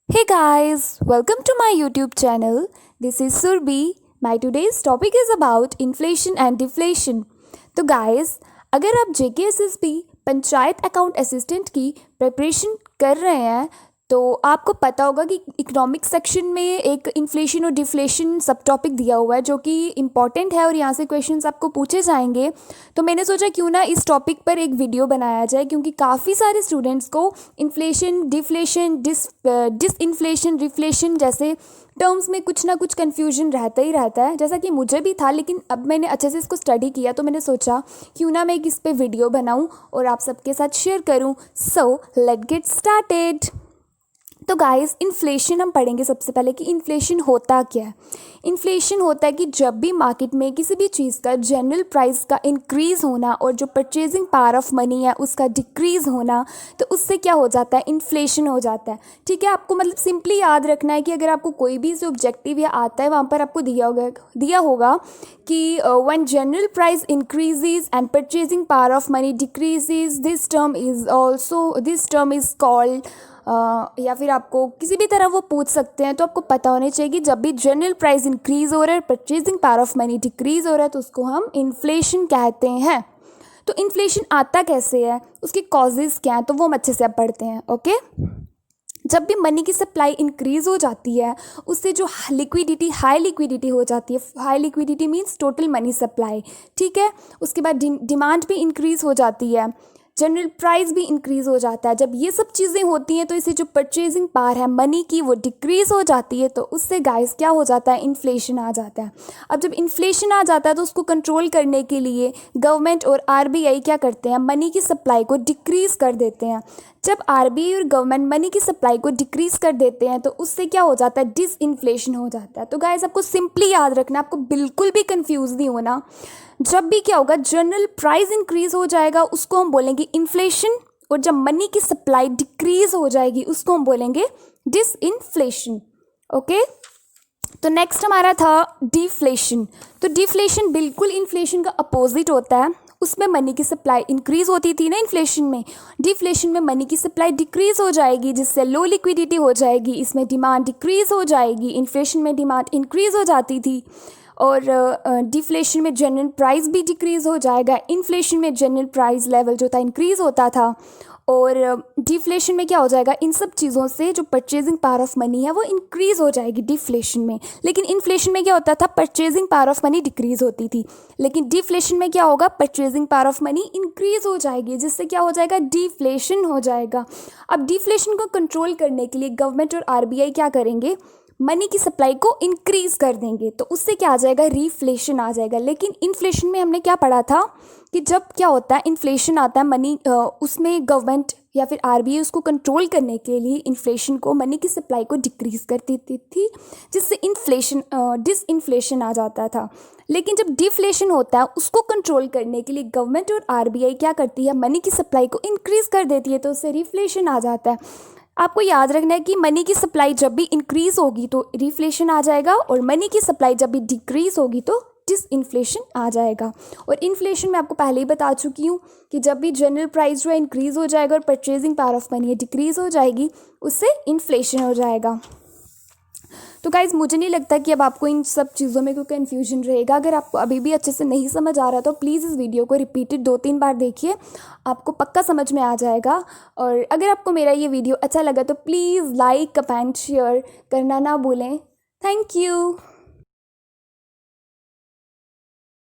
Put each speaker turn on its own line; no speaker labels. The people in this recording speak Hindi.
Hey guys, welcome to my YouTube channel. This is Surbi. My today's topic is about inflation and deflation. तो guys, अगर आप JKSSB पंचायत अकाउंट असिस्टेंट की प्रिपरेशन कर रहे हैं तो आपको पता होगा कि इकोनॉमिक सेक्शन में एक इन्फ्लेशन और डिफ्लेशन सब टॉपिक दिया हुआ है जो कि इम्पॉर्टेंट है और यहाँ से क्वेश्चंस आपको पूछे जाएंगे। तो मैंने सोचा क्यों ना इस टॉपिक पर एक वीडियो बनाया जाए, क्योंकि काफ़ी सारे स्टूडेंट्स को इन्फ्लेशन, डिफ्लेशन, डिसइन्फ्लेशन, रिफ्लेशन जैसे टर्म्स में कुछ ना कुछ कन्फ्यूजन रहता ही रहता है, जैसा कि मुझे भी था। लेकिन अब मैंने अच्छे से इसको स्टडी किया तो मैंने सोचा क्यों ना मैं इस पे वीडियो बनाऊं और आप सबके साथ शेयर करूं। So let get started. तो गाइस, इन्फ्लेशन हम पढ़ेंगे सबसे पहले कि इन्फ्लेशन होता क्या है। इन्फ्लेशन होता है कि जब भी मार्केट में किसी भी चीज़ का जनरल प्राइस का इंक्रीज़ होना और जो परचेजिंग पावर ऑफ मनी है उसका डिक्रीज़ होना, तो उससे क्या हो जाता है, इन्फ्लेशन हो जाता है। ठीक है, आपको मतलब सिंपली याद रखना है कि अगर आपको कोई भी जो ऑब्जेक्टिव या आता है वहाँ पर आपको दिया होगा कि when general price increases and purchasing power of money decreases, this term is called, या फिर आपको किसी भी तरह वो पूछ सकते हैं। तो आपको पता होना चाहिए कि जब भी जनरल प्राइस इंक्रीज़ हो रहा है, purchasing power of money decrease हो रहा है, तो उसको हम इन्फ्लेशन कहते हैं। तो इन्फ्लेशन आता कैसे है, उसके कॉजेज़ क्या हैं, तो वो हम अच्छे से अब पढ़ते हैं। ओके, जब भी मनी की सप्लाई इंक्रीज़ हो जाती है उससे जो हाई लिक्विडिटी हो जाती है। High liquidity means total money supply. ठीक है, उसके बाद डिमांड भी इंक्रीज़ हो जाती है, जनरल प्राइस भी इंक्रीज़ हो जाता है। जब ये सब चीज़ें होती हैं तो इससे जो परचेजिंग पावर है मनी की वो डिक्रीज़ हो जाती है। तो उससे गाइस क्या हो जाता है, इन्फ्लेशन आ जाता है। अब जब इन्फ्लेशन आ जाता है तो उसको कंट्रोल करने के लिए गवर्नमेंट और आरबीआई क्या करते हैं, मनी की सप्लाई को डिक्रीज़ कर देते हैं। जब आरबीआई और गवर्नमेंट मनी की सप्लाई को डिक्रीज़ कर देते हैं तो उससे क्या हो जाता है, डिसइन्फ्लेशन हो जाता है। तो गाइस, आपको सिंपली याद रखना, आपको बिल्कुल भी कंफ्यूज नहीं होना। जब भी क्या होगा, जनरल प्राइस इंक्रीज हो जाएगा उसको हम बोलेंगे इन्फ्लेशन, और जब मनी की सप्लाई डिक्रीज हो जाएगी उसको हम बोलेंगे डिसइन्फ्लेशन। ओके, तो नेक्स्ट हमारा था डिफ्लेशन। तो डिफ्लेशन बिल्कुल इन्फ्लेशन का अपोजिट होता है। उसमें मनी की सप्लाई इंक्रीज होती थी ना इन्फ्लेशन में, डिफ्लेशन में मनी की सप्लाई डिक्रीज हो जाएगी जिससे लो लिक्विडिटी हो जाएगी, इसमें डिमांड डिक्रीज हो जाएगी। इन्फ्लेशन में डिमांड इंक्रीज हो जाती थी और डिफ्लेशन में जनरल प्राइस भी डिक्रीज़ हो जाएगा। इन्फ्लेशन में जनरल प्राइस लेवल जो था इंक्रीज़ होता था, और डिफ्लेशन में क्या हो जाएगा, इन सब चीज़ों से जो परचेजिंग पावर ऑफ मनी है वो इंक्रीज़ हो जाएगी डिफ्लेशन में। लेकिन इन्फ्लेशन में क्या होता था, purchasing power of money decrease होती थी। लेकिन डिफ्लेशन में क्या होगा, purchasing power of money increase हो जाएगी जिससे क्या हो जाएगा, डिफ्लेशन हो जाएगा। अब डिफ्लेशन को कंट्रोल करने के लिए गवर्नमेंट और आरबीआई क्या करेंगे, मनी की सप्लाई को इंक्रीज कर देंगे, तो उससे क्या आ जाएगा, रिफ्लेशन आ जाएगा। लेकिन इन्फ्लेशन में हमने क्या पढ़ा था कि जब क्या होता है, इन्फ्लेशन आता है मनी, उसमें गवर्नमेंट या फिर आरबीआई उसको कंट्रोल करने के लिए इन्फ्लेशन को, मनी की सप्लाई को डिक्रीज कर देती थी जिससे इन्फ्लेशन, डिसइन्फ्लेशन आ जाता था। लेकिन जब डिफ्लेशन होता है उसको कंट्रोल करने के लिए गवर्नमेंट और आरबीआई क्या करती है, मनी की सप्लाई को इंक्रीज कर देती है, तो उससे रिफ्लेशन आ जाता है। आपको याद रखना है कि मनी की सप्लाई जब भी इंक्रीज़ होगी तो रिफ्लेशन आ जाएगा, और मनी की सप्लाई जब भी डिक्रीज़ होगी तो डिसइन्फ्लेशन आ जाएगा। और इन्फ्लेशन में आपको पहले ही बता चुकी हूँ कि जब भी जनरल प्राइस जो है इंक्रीज़ हो जाएगा और purchasing power of money decrease हो जाएगी, उससे इन्फ्लेशन हो जाएगा। तो गाइज़, मुझे नहीं लगता कि अब आपको इन सब चीज़ों में कोई कन्फ्यूजन रहेगा। अगर आपको अभी भी अच्छे से नहीं समझ आ रहा तो प्लीज़ इस वीडियो को रिपीटेड 2-3 बार देखिए, आपको पक्का समझ में आ जाएगा। और अगर आपको मेरा ये वीडियो अच्छा लगा तो प्लीज़ लाइक, कमेंट, शेयर करना ना भूलें। Thank you.